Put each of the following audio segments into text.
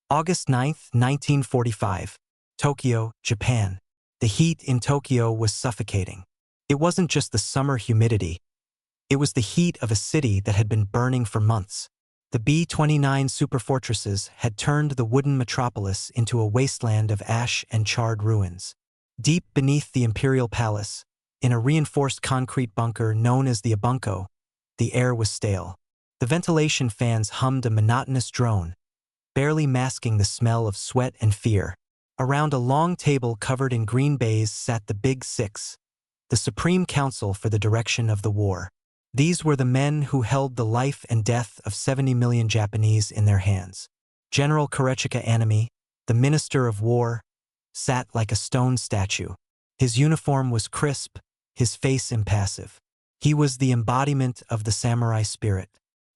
August 9, 1945. Tokyo, Japan. The heat in Tokyo was suffocating. It wasn't just the summer humidity. It was the heat of a city that had been burning for months. The B-29 superfortresses had turned the wooden metropolis into a wasteland of ash and charred ruins. Deep beneath the imperial palace, in a reinforced concrete bunker known as the Abunko, the air was stale. The ventilation fans hummed a monotonous drone, barely masking the smell of sweat and fear. Around a long table covered in green baize sat the Big Six, the Supreme Council for the direction of the war. These were the men who held the life and death of 70 million Japanese in their hands. General Korechika Anami, the Minister of War, sat like a stone statue. His uniform was crisp, his face impassive. He was the embodiment of the samurai spirit.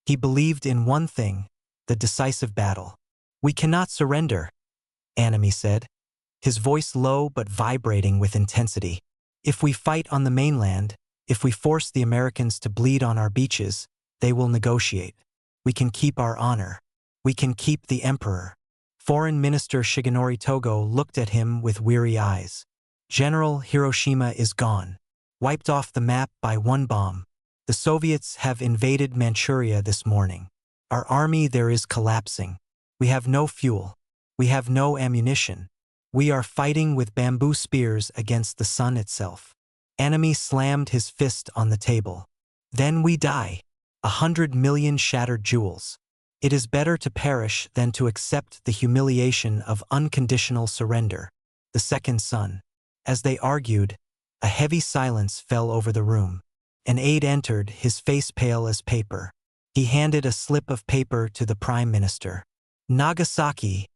He believed in one thing, the decisive battle. "We cannot surrender," Anami said, his voice low but vibrating with intensity. "If we fight on the mainland, if we force the Americans to bleed on our beaches, they will negotiate. We can keep our honor. We can keep the emperor." Foreign Minister Shigenori Togo looked at him with weary eyes. "General, Hiroshima is gone. Wiped off the map by one bomb. The Soviets have invaded Manchuria this morning. Our army there is collapsing. We have no fuel. We have no ammunition. We are fighting with bamboo spears against the sun itself." Anami slammed his fist on the table. "Then we die. 100 million shattered jewels. It is better to perish than to accept the humiliation of unconditional surrender." The second son. As they argued, a heavy silence fell over the room. An aide entered, his face pale as paper. He handed a slip of paper to the Prime Minister. "Nagasaki,"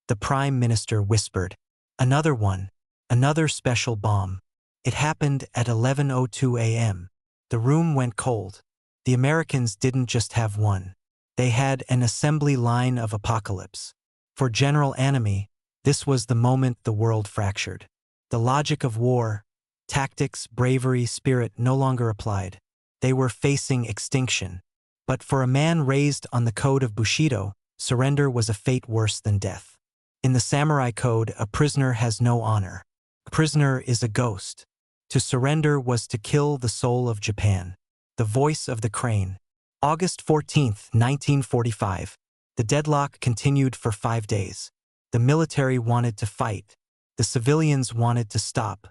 the Prime Minister whispered. "Another one. Another special bomb. It happened at 11:02 a.m. The room went cold. The Americans didn't just have one. They had an assembly line of apocalypse. For General Anami, this was the moment the world fractured. The logic of war, tactics, bravery, spirit no longer applied. They were facing extinction. But for a man raised on the code of Bushido, surrender was a fate worse than death. In the samurai code, a prisoner has no honor. A prisoner is a ghost. To surrender was to kill the soul of Japan. The voice of the crane. August 14, 1945. The deadlock continued for 5 days. The military wanted to fight. The civilians wanted to stop.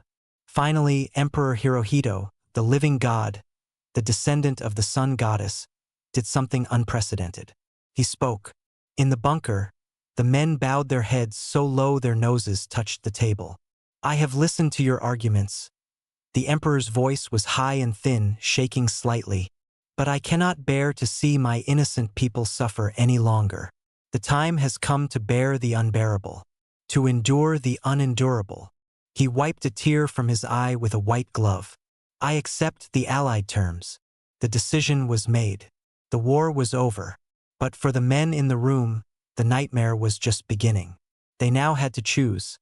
Finally, Emperor Hirohito, the living god, the descendant of the sun goddess, did something unprecedented. He spoke. In the bunker, the men bowed their heads so low their noses touched the table. "I have listened to your arguments." The emperor's voice was high and thin, shaking slightly. "But I cannot bear to see my innocent people suffer any longer. The time has come to bear the unbearable, to endure the unendurable." He wiped a tear from his eye with a white glove. "I accept the Allied terms." The decision was made. The war was over. But for the men in the room, the nightmare was just beginning. They now had to choose.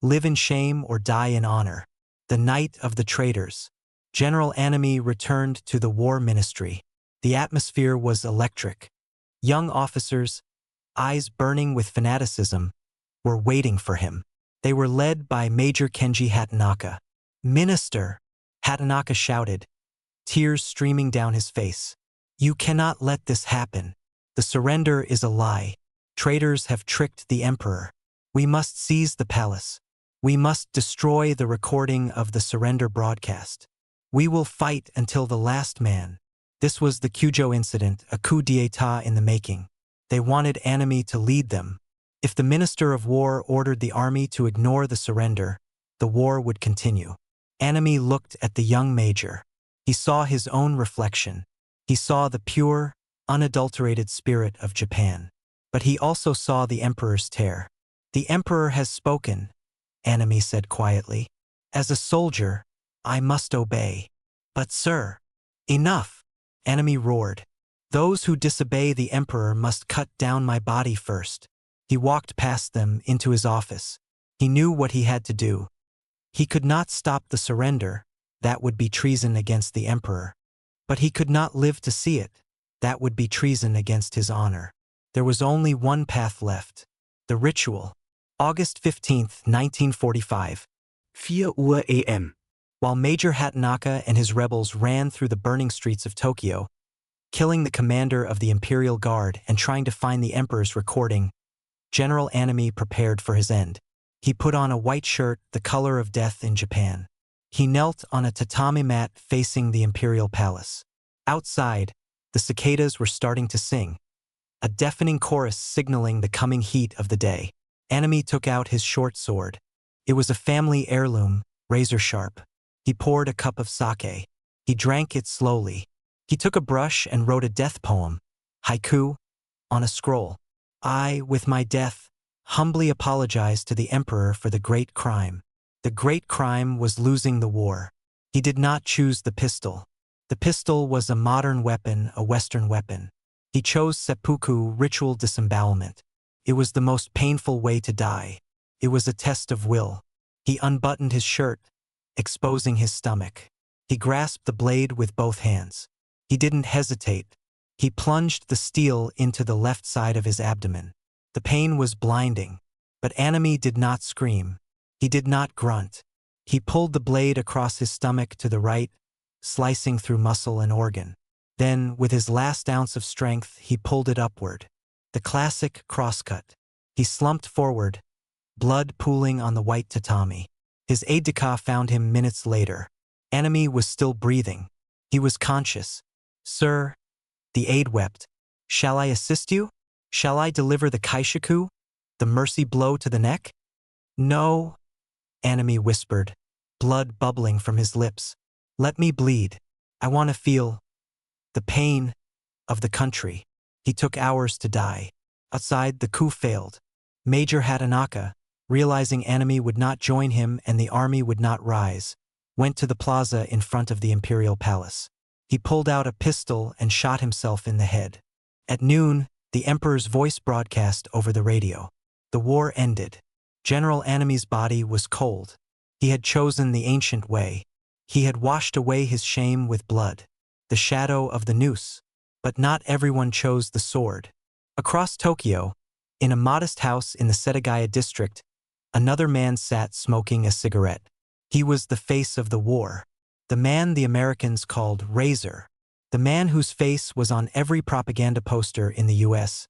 Live in shame or die in honor. The night of the traitors. General Anami returned to the War Ministry. The atmosphere was electric. Young officers, eyes burning with fanaticism, were waiting for him. They were led by Major Kenji Hatanaka. "Minister," Hatanaka shouted, tears streaming down his face. "You cannot let this happen. The surrender is a lie. Traitors have tricked the emperor. We must seize the palace. We must destroy the recording of the surrender broadcast. We will fight until the last man." This was the Kyujo incident, a coup d'état in the making. They wanted Anami to lead them. If the Minister of War ordered the army to ignore the surrender, the war would continue. Anami looked at the young major. He saw his own reflection. He saw the pure, unadulterated spirit of Japan. But he also saw the emperor's tear. "The emperor has spoken," Anami said quietly. "As a soldier, I must obey." "But sir—" "Enough!" Anami roared. "Those who disobey the emperor must cut down my body first." He walked past them into his office. He knew what he had to do. He could not stop the surrender. That would be treason against the emperor. But he could not live to see it. That would be treason against his honor. There was only one path left. The Ritual. August 15, 1945. 4 a.m. While Major Hatanaka and his rebels ran through the burning streets of Tokyo, killing the commander of the Imperial Guard and trying to find the Emperor's recording, General Anami prepared for his end. He put on a white shirt, the color of death in Japan. He knelt on a tatami mat facing the Imperial Palace. Outside, the cicadas were starting to sing, a deafening chorus signaling the coming heat of the day. Anami took out his short sword. It was a family heirloom, razor-sharp. He poured a cup of sake. He drank it slowly. He took a brush and wrote a death poem, haiku, on a scroll. I, with my death, humbly apologize to the Emperor for the great crime. The great crime was losing the war. He did not choose the pistol. The pistol was a modern weapon, a Western weapon. He chose seppuku, ritual disembowelment. It was the most painful way to die. It was a test of will. He unbuttoned his shirt, exposing his stomach. He grasped the blade with both hands. He didn't hesitate. He plunged the steel into the left side of his abdomen. The pain was blinding, but Anami did not scream. He did not grunt. He pulled the blade across his stomach to the right, slicing through muscle and organ. Then, with his last ounce of strength, he pulled it upward. The classic crosscut. He slumped forward, blood pooling on the white tatami. His aide-de-camp found him minutes later. Anami was still breathing. He was conscious. Sir, the aide wept. Shall I assist you? Shall I deliver the kaishaku, the mercy blow to the neck? No, Anami whispered, blood bubbling from his lips. Let me bleed. I want to feel the pain of the country. He took hours to die. Outside, the coup failed. Major Hatanaka, realizing Anami would not join him and the army would not rise, went to the plaza in front of the Imperial Palace. He pulled out a pistol and shot himself in the head. At noon, the Emperor's voice broadcast over the radio. The war ended. General Anami's body was cold. He had chosen the ancient way. He had washed away his shame with blood, the shadow of the noose. But not everyone chose the sword. Across Tokyo, in a modest house in the Setagaya district, another man sat smoking a cigarette. He was the face of the war. The man the Americans called Razor. The man whose face was on every propaganda poster in the U.S.,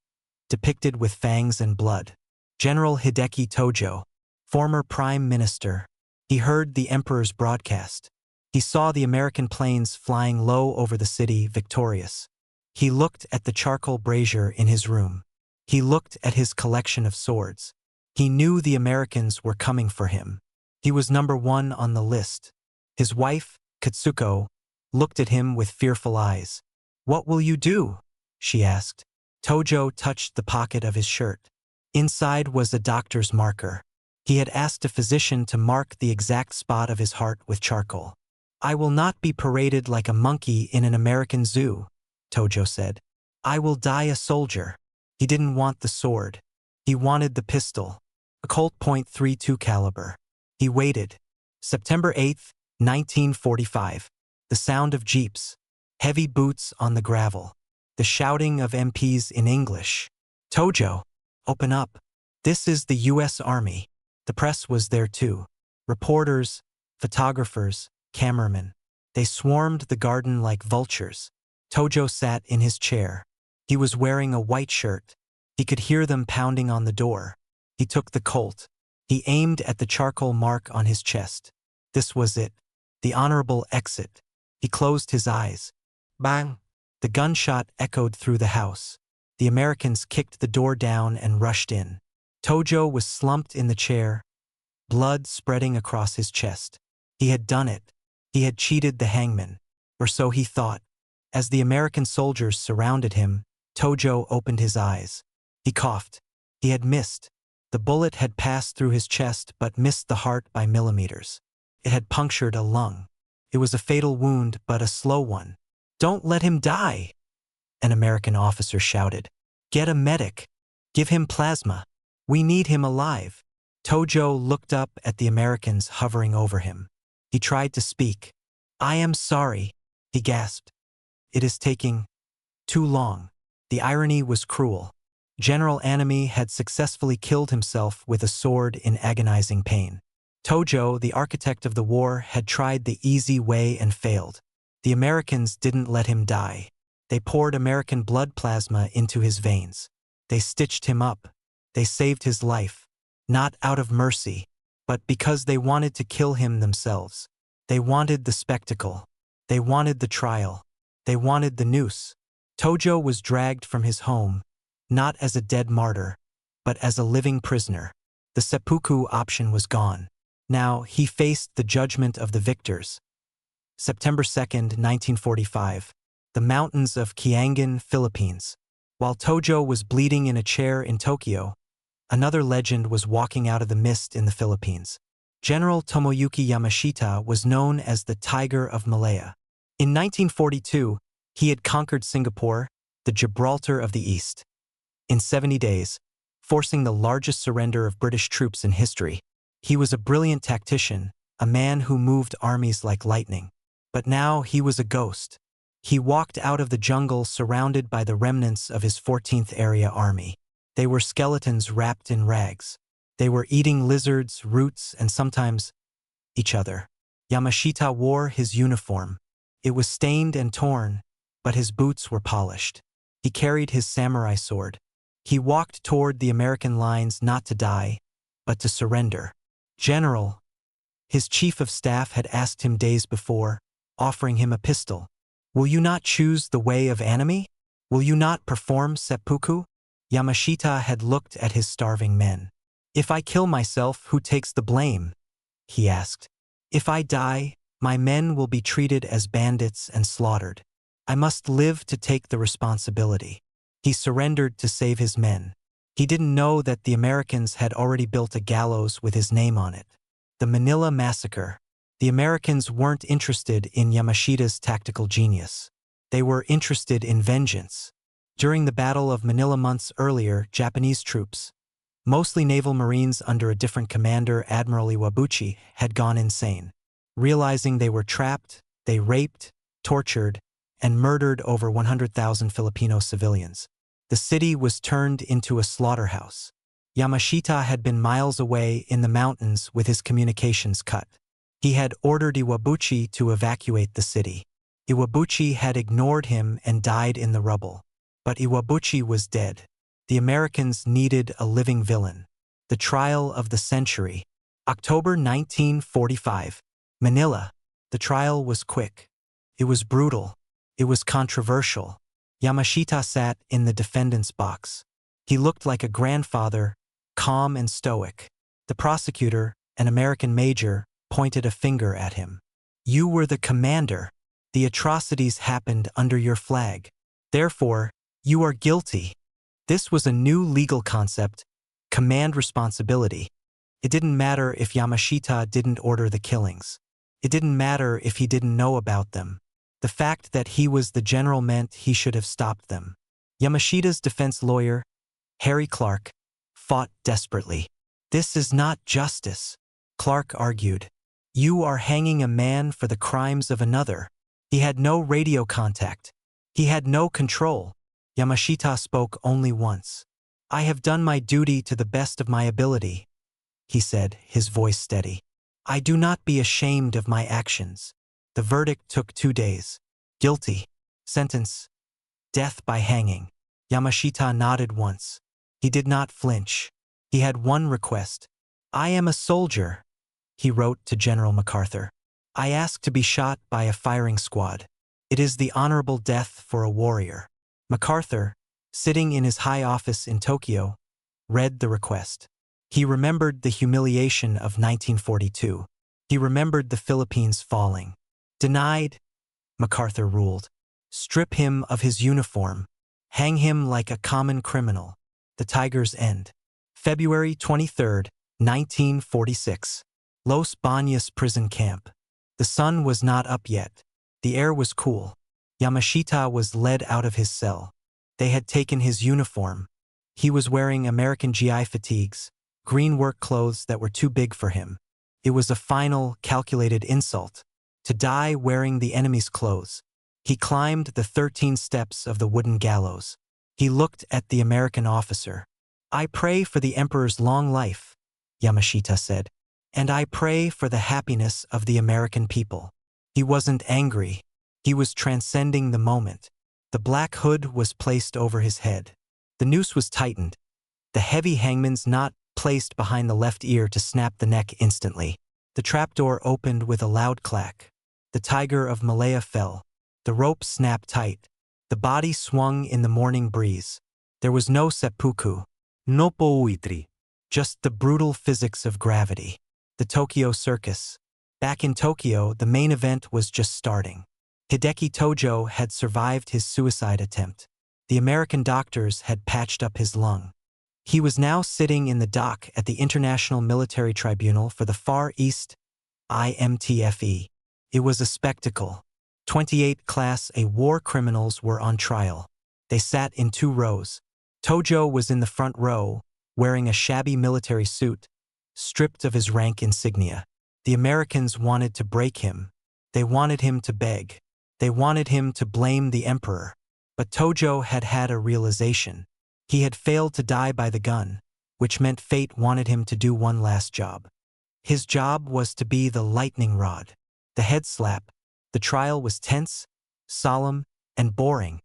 depicted with fangs and blood. General Hideki Tojo, former prime minister. He heard the Emperor's broadcast. He saw the American planes flying low over the city, victorious. He looked at the charcoal brazier in his room. He looked at his collection of swords. He knew the Americans were coming for him. He was number one on the list. His wife, Katsuko, looked at him with fearful eyes. What will you do? She asked. Tojo touched the pocket of his shirt. Inside was a doctor's marker. He had asked a physician to mark the exact spot of his heart with charcoal. I will not be paraded like a monkey in an American zoo, Tojo said. I will die a soldier. He didn't want the sword. He wanted the pistol, a Colt .32 caliber. He waited. September 8, 1945. The sound of jeeps, heavy boots on the gravel, the shouting of MPs in English. Tojo, open up. This is the U.S. Army. The press was there too. Reporters, photographers, cameramen. They swarmed the garden like vultures. Tojo sat in his chair. He was wearing a white shirt. He could hear them pounding on the door. He took the Colt. He aimed at the charcoal mark on his chest. This was it. The honorable exit. He closed his eyes. Bang! The gunshot echoed through the house. The Americans kicked the door down and rushed in. Tojo was slumped in the chair, blood spreading across his chest. He had done it. He had cheated the hangman, or so he thought. As the American soldiers surrounded him, Tojo opened his eyes. He coughed. He had missed. The bullet had passed through his chest but missed the heart by millimeters. It had punctured a lung. It was a fatal wound, but a slow one. Don't let him die, an American officer shouted. Get a medic. Give him plasma. We need him alive. Tojo looked up at the Americans hovering over him. He tried to speak. I am sorry, he gasped. It is taking too long. The irony was cruel. General Anami had successfully killed himself with a sword in agonizing pain. Tojo, the architect of the war, had tried the easy way and failed. The Americans didn't let him die. They poured American blood plasma into his veins. They stitched him up. They saved his life, not out of mercy, but because they wanted to kill him themselves. They wanted the spectacle. They wanted the trial. They wanted the noose. Tojo was dragged from his home, not as a dead martyr, but as a living prisoner. The seppuku option was gone. Now he faced the judgment of the victors. September 2nd, 1945. The mountains of Kiangan, Philippines. While Tojo was bleeding in a chair in Tokyo, another legend was walking out of the mist in the Philippines. General Tomoyuki Yamashita was known as the Tiger of Malaya. In 1942, he had conquered Singapore, the Gibraltar of the East, in 70 days, forcing the largest surrender of British troops in history. He was a brilliant tactician, a man who moved armies like lightning. But now he was a ghost. He walked out of the jungle surrounded by the remnants of his 14th Area Army. They were skeletons wrapped in rags. They were eating lizards, roots, and sometimes each other. Yamashita wore his uniform. It was stained and torn, but his boots were polished. He carried his samurai sword. He walked toward the American lines not to die, but to surrender. General, his chief of staff had asked him days before, offering him a pistol. Will you not choose the way of Anami? Will you not perform seppuku? Yamashita had looked at his starving men. If I kill myself, who takes the blame? He asked. If I die, my men will be treated as bandits and slaughtered. I must live to take the responsibility. He surrendered to save his men. He didn't know that the Americans had already built a gallows with his name on it. The Manila Massacre. The Americans weren't interested in Yamashita's tactical genius. They were interested in vengeance. During the Battle of Manila months earlier, Japanese troops, mostly naval marines under a different commander, Admiral Iwabuchi, had gone insane. Realizing they were trapped, they raped, tortured, and murdered over 100,000 Filipino civilians. The city was turned into a slaughterhouse. Yamashita had been miles away in the mountains with his communications cut. He had ordered Iwabuchi to evacuate the city. Iwabuchi had ignored him and died in the rubble. But Iwabuchi was dead. The Americans needed a living villain. The trial of the century. October 1945. Manila. The trial was quick. It was brutal. It was controversial. Yamashita sat in the defendant's box. He looked like a grandfather, calm and stoic. The prosecutor, an American major, pointed a finger at him. You were the commander. The atrocities happened under your flag. Therefore, you are guilty. This was a new legal concept, command responsibility. It didn't matter if Yamashita didn't order the killings. It didn't matter if he didn't know about them. The fact that he was the general meant he should have stopped them. Yamashita's defense lawyer, Harry Clark, fought desperately. This is not justice, Clark argued. You are hanging a man for the crimes of another. He had no radio contact. He had no control. Yamashita spoke only once. I have done my duty to the best of my ability, he said, his voice steady. I do not be ashamed of my actions. The verdict took 2 days. Guilty. Sentence: death by hanging. Yamashita nodded once. He did not flinch. He had one request. I am a soldier, he wrote to General MacArthur. I ask to be shot by a firing squad. It is the honorable death for a warrior. MacArthur, sitting in his high office in Tokyo, read the request. He remembered the humiliation of 1942. He remembered the Philippines falling. Denied, MacArthur ruled. Strip him of his uniform. Hang him like a common criminal. The Tiger's End. February 23, 1946. Los Baños prison camp. The sun was not up yet. The air was cool. Yamashita was led out of his cell. They had taken his uniform. He was wearing American GI fatigues, green work clothes that were too big for him. It was a final, calculated insult. To die wearing the enemy's clothes. He climbed the 13 steps of the wooden gallows. He looked at the American officer. "I pray for the emperor's long life," Yamashita said, "and I pray for the happiness of the American people." He wasn't angry. He was transcending the moment. The black hood was placed over his head. The noose was tightened, the heavy hangman's knot placed behind the left ear to snap the neck instantly. The trapdoor opened with a loud clack. The tiger of Malaya fell. The rope snapped tight. The body swung in the morning breeze. There was no seppuku, No pouitri. just the brutal physics of gravity. The Tokyo Circus. Back in Tokyo, the main event was just starting. Hideki Tojo had survived his suicide attempt. The American doctors had patched up his lung. He was now sitting in the dock at the International Military Tribunal for the Far East, IMTFE. It was a spectacle. 28 Class A war criminals were on trial. They sat in 2 rows. Tojo was in the front row, wearing a shabby military suit, stripped of his rank insignia. The Americans wanted to break him. They wanted him to beg. They wanted him to blame the emperor. But Tojo had had a realization. He had failed to die by the gun, which meant fate wanted him to do one last job. His job was to be the lightning rod, the head slap. The trial was tense, solemn, and boring,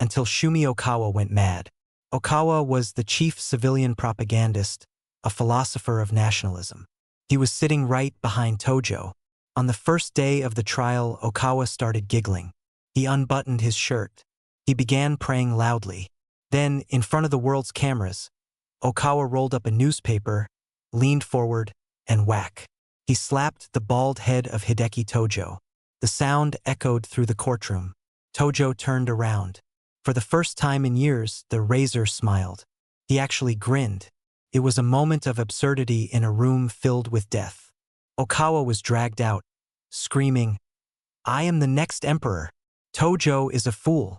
until Shumi Okawa went mad. Okawa was the chief civilian propagandist, a philosopher of nationalism. He was sitting right behind Tojo. On the first day of the trial, Okawa started giggling. He unbuttoned his shirt. He began praying loudly. Then, in front of the world's cameras, Okawa rolled up a newspaper, leaned forward, and whack. He slapped the bald head of Hideki Tojo. The sound echoed through the courtroom. Tojo turned around. For the first time in years, the razor smiled. He actually grinned. It was a moment of absurdity in a room filled with death. Okawa was dragged out, screaming, "I am the next emperor. Tojo is a fool."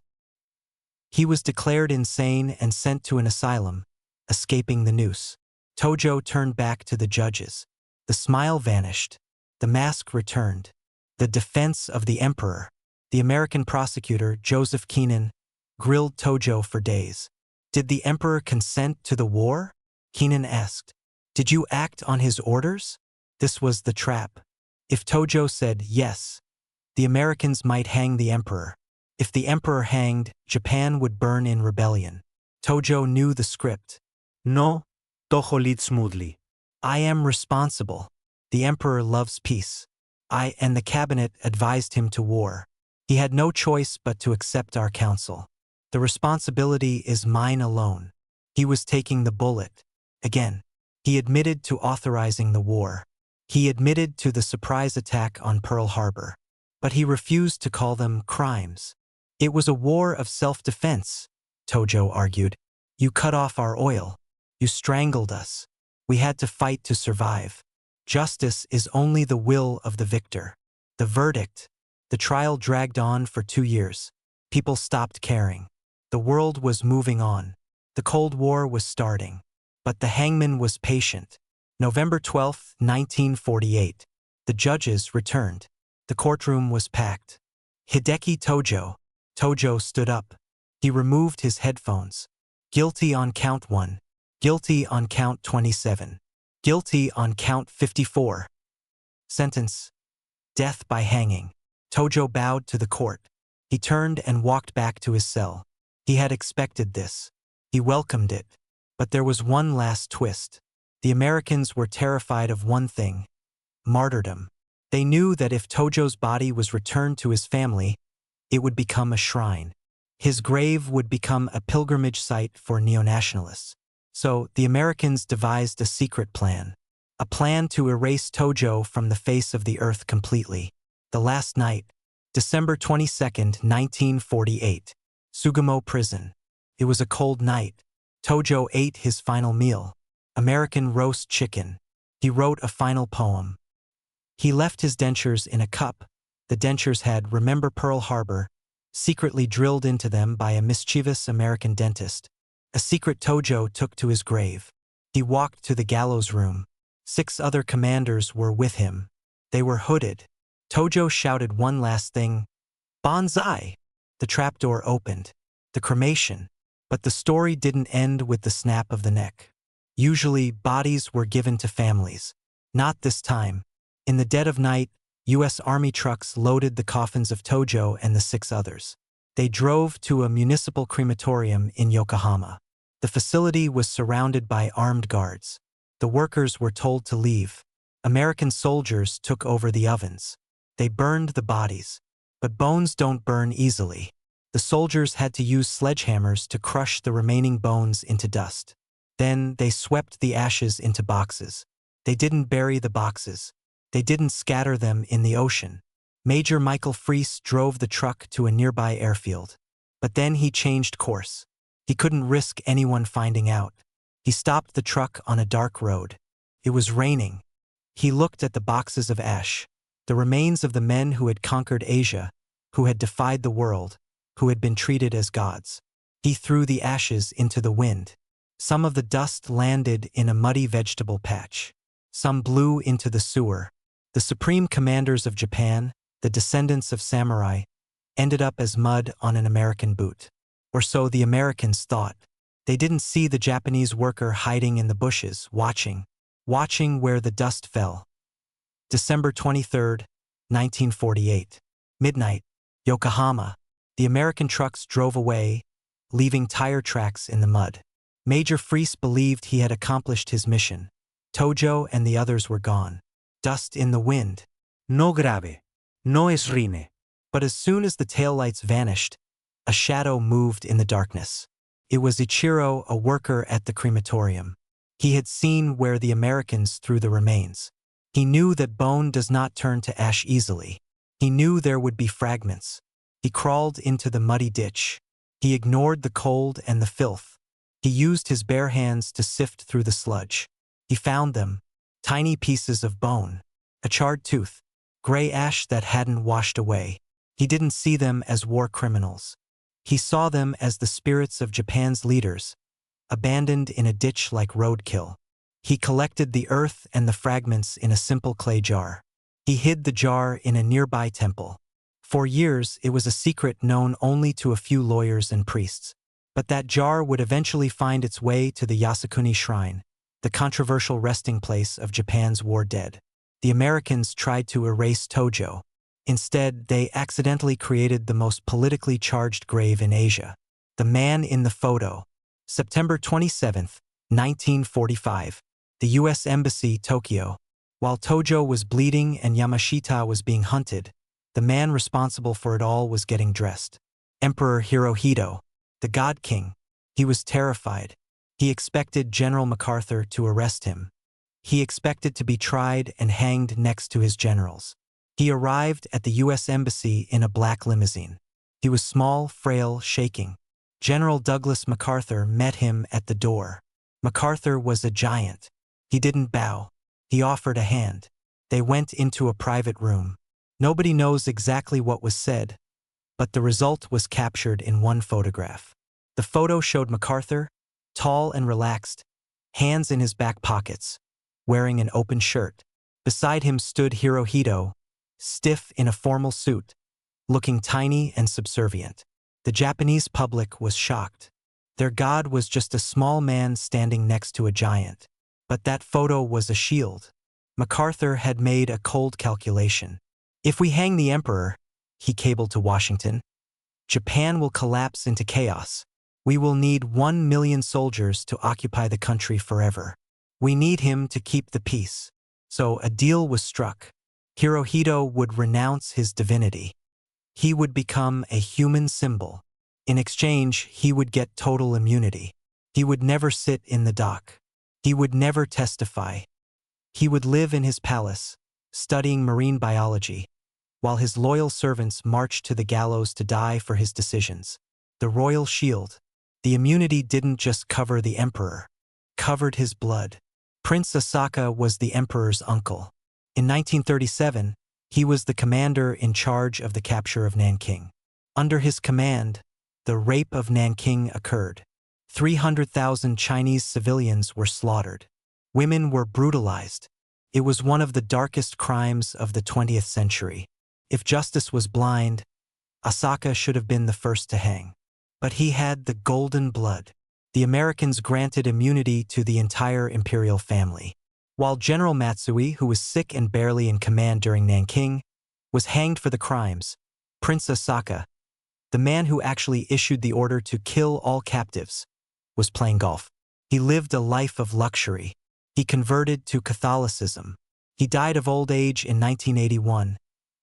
He was declared insane and sent to an asylum, escaping the noose. Tojo turned back to the judges. The smile vanished. The mask returned. The defense of the emperor. The American prosecutor, Joseph Keenan, grilled Tojo for days. "Did the emperor consent to the war?" Keenan asked. "Did you act on his orders?" This was the trap. If Tojo said yes, the Americans might hang the emperor. If the emperor hanged, Japan would burn in rebellion. Tojo knew the script. No, Toho lead smoothly. "I am responsible. The emperor loves peace. I and the cabinet advised him to war. He had no choice but to accept our counsel. The responsibility is mine alone." He was taking the bullet. Again, he admitted to authorizing the war. He admitted to the surprise attack on Pearl Harbor. But he refused to call them crimes. "It was a war of self-defense," Tojo argued. "You cut off our oil. You strangled us. We had to fight to survive. Justice is only the will of the victor." The verdict. The trial dragged on for 2 years. People stopped caring. The world was moving on. The Cold War was starting. But the hangman was patient. November 12, 1948. The judges returned. The courtroom was packed. Hideki Tojo. Tojo stood up. He removed his headphones. Guilty on count 1. Guilty on count 27. Guilty on count 54. Sentence: death by hanging. Tojo bowed to the court. He turned and walked back to his cell. He had expected this. He welcomed it. But there was one last twist. The Americans were terrified of one thing: martyrdom. They knew that if Tojo's body was returned to his family, it would become a shrine. His grave would become a pilgrimage site for neo-nationalists. So the Americans devised a secret plan. A plan to erase Tojo from the face of the earth completely. The last night, December 22, 1948. Sugamo Prison. It was a cold night. Tojo ate his final meal. American roast chicken. He wrote a final poem. He left his dentures in a cup. The dentures had "Remember Pearl Harbor" secretly drilled into them by a mischievous American dentist. A secret Tojo took to his grave. He walked to the gallows room. 6 other commanders were with him. They were hooded. Tojo shouted one last thing: "Banzai!" The trapdoor opened. The cremation. But the story didn't end with the snap of the neck. Usually, bodies were given to families. Not this time. In the dead of night, U.S. Army trucks loaded the coffins of Tojo and the 6 others. They drove to a municipal crematorium in Yokohama. The facility was surrounded by armed guards. The workers were told to leave. American soldiers took over the ovens. They burned the bodies. But bones don't burn easily. The soldiers had to use sledgehammers to crush the remaining bones into dust. Then they swept the ashes into boxes. They didn't bury the boxes. They didn't scatter them in the ocean. Major Michael Freese drove the truck to a nearby airfield. But then he changed course. He couldn't risk anyone finding out. He stopped the truck on a dark road. It was raining. He looked at the boxes of ash, the remains of the men who had conquered Asia, who had defied the world, who had been treated as gods. He threw the ashes into the wind. Some of the dust landed in a muddy vegetable patch. Some blew into the sewer. The supreme commanders of Japan, the descendants of samurai, ended up as mud on an American boot. Or so the Americans thought. They didn't see the Japanese worker hiding in the bushes, watching where the dust fell. December 23, 1948. Midnight, Yokohama. The American trucks drove away, leaving tire tracks in the mud. Major Freese believed he had accomplished his mission. Tojo and the others were gone. Dust in the wind. No grave. No es rine. But as soon as the taillights vanished, a shadow moved in the darkness. It was Ichiro, a worker at the crematorium. He had seen where the Americans threw the remains. He knew that bone does not turn to ash easily. He knew there would be fragments. He crawled into the muddy ditch. He ignored the cold and the filth. He used his bare hands to sift through the sludge. He found them, tiny pieces of bone, a charred tooth, gray ash that hadn't washed away. He didn't see them as war criminals. He saw them as the spirits of Japan's leaders, abandoned in a ditch like roadkill. He collected the earth and the fragments in a simple clay jar. He hid the jar in a nearby temple. For years, it was a secret known only to a few lawyers and priests. But that jar would eventually find its way to the Yasukuni Shrine, the controversial resting place of Japan's war dead. The Americans tried to erase Tojo. Instead, they accidentally created the most politically charged grave in Asia. The man in the photo. September 27, 1945. The U.S. Embassy, Tokyo. While Tojo was bleeding and Yamashita was being hunted, the man responsible for it all was getting dressed. Emperor Hirohito, the God King. He was terrified. He expected General MacArthur to arrest him. He expected to be tried and hanged next to his generals. He arrived at the U.S. Embassy in a black limousine. He was small, frail, shaking. General Douglas MacArthur met him at the door. MacArthur was a giant. He didn't bow. He offered a hand. They went into a private room. Nobody knows exactly what was said, but the result was captured in one photograph. The photo showed MacArthur, tall and relaxed, hands in his back pockets, wearing an open shirt. Beside him stood Hirohito, stiff in a formal suit, looking tiny and subservient. The Japanese public was shocked. Their god was just a small man standing next to a giant. But that photo was a shield. MacArthur had made a cold calculation. If we hang the emperor, he cabled to Washington, Japan will collapse into chaos. We will need 1 million soldiers to occupy the country forever. We need him to keep the peace. So a deal was struck. Hirohito would renounce his divinity. He would become a human symbol. In exchange, he would get total immunity. He would never sit in the dock. He would never testify. He would live in his palace, studying marine biology, while his loyal servants marched to the gallows to die for his decisions. The royal shield. The immunity didn't just cover the emperor, covered his blood. Prince Asaka was the emperor's uncle. In 1937, he was the commander in charge of the capture of Nanking. Under his command, the rape of Nanking occurred. 300,000 Chinese civilians were slaughtered. Women were brutalized. It was one of the darkest crimes of the 20th century. If justice was blind, Asaka should have been the first to hang. But he had the golden blood. The Americans granted immunity to the entire imperial family. While General Matsui, who was sick and barely in command during Nanking, was hanged for the crimes, Prince Asaka, the man who actually issued the order to kill all captives, was playing golf. He lived a life of luxury. He converted to Catholicism. He died of old age in 1981,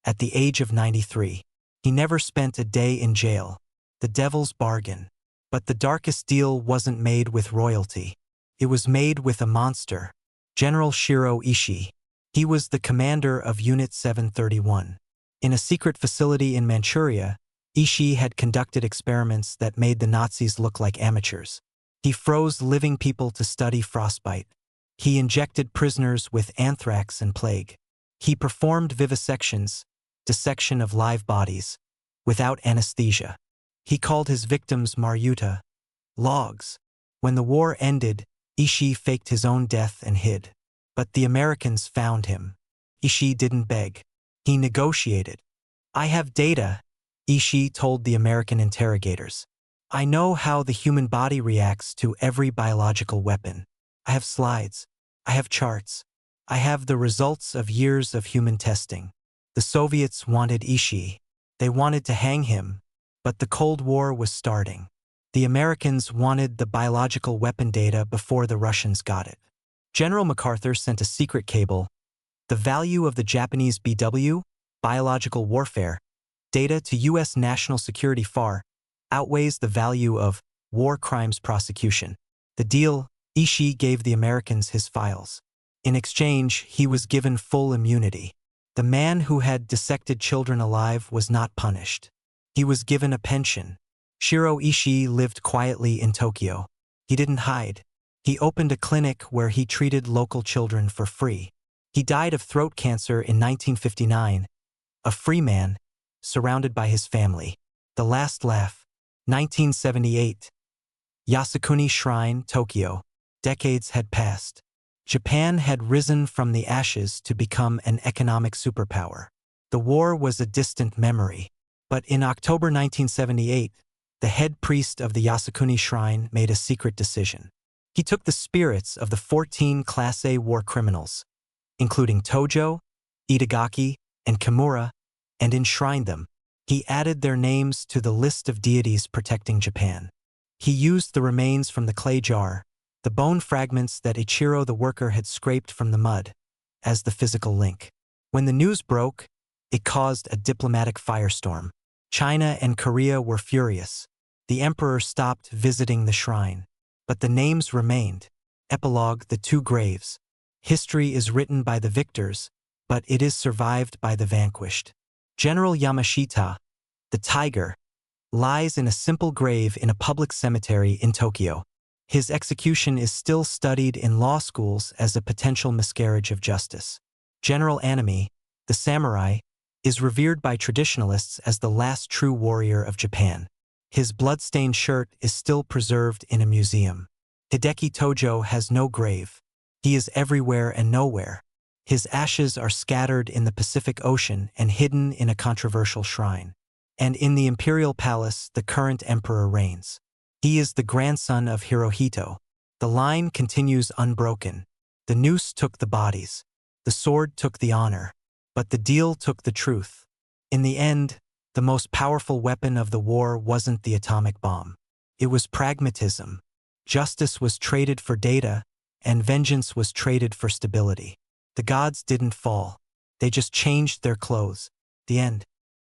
at the age of 93. He never spent a day in jail. The devil's bargain. But the darkest deal wasn't made with royalty. It was made with a monster, General Shiro Ishii. He was the commander of Unit 731. In a secret facility in Manchuria, Ishii had conducted experiments that made the Nazis look like amateurs. He froze living people to study frostbite. He injected prisoners with anthrax and plague. He performed vivisections, dissection of live bodies, without anesthesia. He called his victims Maryuta, logs. When the war ended, Ishii faked his own death and hid. But the Americans found him. Ishii didn't beg. He negotiated. "I have data," Ishii told the American interrogators. "I know how the human body reacts to every biological weapon. I have slides. I have charts. I have the results of years of human testing." The Soviets wanted Ishii. They wanted to hang him, but the Cold War was starting. The Americans wanted the biological weapon data before the Russians got it. General MacArthur sent a secret cable. The value of the Japanese BW, biological warfare, data to U.S. national security far outweighs the value of war crimes prosecution. The deal, Ishii gave the Americans his files. In exchange, he was given full immunity. The man who had dissected children alive was not punished. He was given a pension. Shiro Ishii lived quietly in Tokyo. He didn't hide. He opened a clinic where he treated local children for free. He died of throat cancer in 1959, a free man, surrounded by his family. The Last Laugh, 1978. Yasukuni Shrine, Tokyo. Decades had passed. Japan had risen from the ashes to become an economic superpower. The war was a distant memory. But in October 1978, the head priest of the Yasukuni Shrine made a secret decision. He took the spirits of the 14 Class A war criminals, including Tojo, Itagaki, and Kimura, and enshrined them. He added their names to the list of deities protecting Japan. He used the remains from the clay jar, the bone fragments that Ichiro the worker had scraped from the mud, as the physical link. When the news broke, it caused a diplomatic firestorm. China and Korea were furious. The emperor stopped visiting the shrine. But the names remained. Epilogue: The Two Graves. History is written by the victors, but it is survived by the vanquished. General Yamashita, the tiger, lies in a simple grave in a public cemetery in Tokyo. His execution is still studied in law schools as a potential miscarriage of justice. General Anami, the samurai, is revered by traditionalists as the last true warrior of Japan. His blood-stained shirt is still preserved in a museum. Hideki Tojo has no grave. He is everywhere and nowhere. His ashes are scattered in the Pacific Ocean and hidden in a controversial shrine. And in the imperial palace, the current emperor reigns. He is the grandson of Hirohito. The line continues unbroken. The noose took the bodies. The sword took the honor. But the deal took the truth. In the end, the most powerful weapon of the war wasn't the atomic bomb. It was pragmatism. Justice was traded for data, and vengeance was traded for stability. The gods didn't fall. They just changed their clothes. The end.